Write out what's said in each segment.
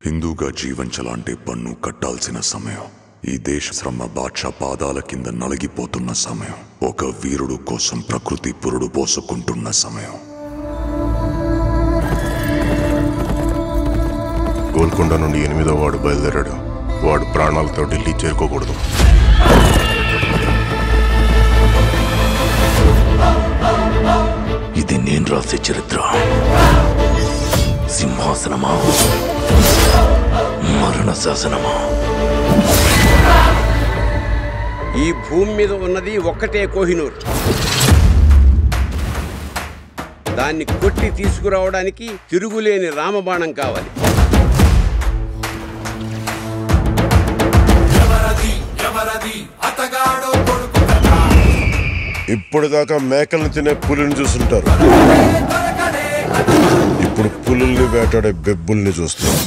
హిందూగా జీవించాలంటే పన్ను కట్టాల్సిన సమయం. ఈ దేశ శ్రమ బాద్షా పాదాల కింద నలిగిపోతున్న సమయం. ఒక వీరుడు కోసం ప్రకృతి పురుడు పోసుకుంటున్న సమయం. గోల్కొండ నుండి 8వ వాడు బయలుదేరాడు. వాడు ప్రాణాలతో ఢిల్లీ చేరుకోకూడదు. ఇది నేను రాసే చరిత్ర. సింహాసనమా, మరణ శాసనమా? ఈ భూమి మీద ఉన్నది ఒక్కటే కోహినూర్. దాన్ని కొట్టి తీసుకురావడానికి తిరుగులేని రామబాణం కావాలి. ఇప్పటిదాకా మేకల్ని తినే పులిని చూస్తుంటారు. ఇప్పుడు పులుల్ని వేటాడే బెబ్బుల్ని చూస్తారు.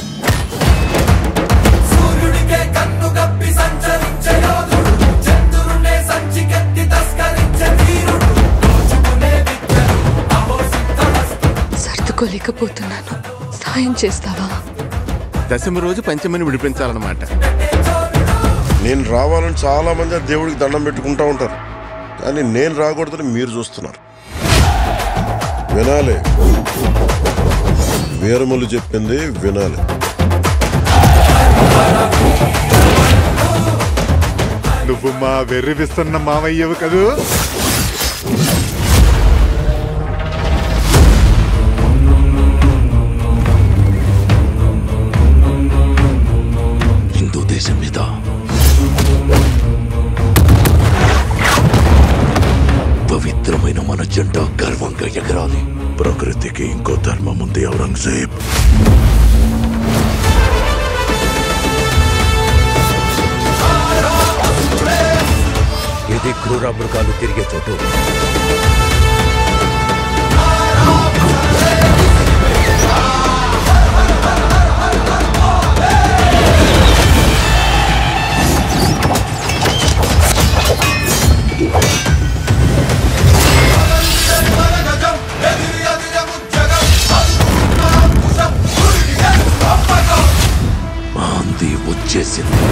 సర్దుకోలేకపోతున్నాను, సాయం చేస్తావా? దశమి రోజు పంచమిని విడిపించాలన్నమాట. నేను రావాలని చాలా మంది దేవుడికి దండం పెట్టుకుంటా ఉంటారు, కానీ నేను రాకూడదని మీరు చూస్తున్నారు. వినాలి, వీరములు చెప్పింది వినాలి. నువ్వు మా వెర్రివిస్తున్న మావయ్యవు కదూ. హిందూ దేశం మీద పవిత్రమైన మన జెండా గర్వంగా ఎగరాలి. ప్రకృతికి ఇంకో ధర్మం ఉంది ఔరంగజేబ్. ఇది క్రూర మృగాలు తిరిగే చోటు. ఆంది వచ్చేసింది.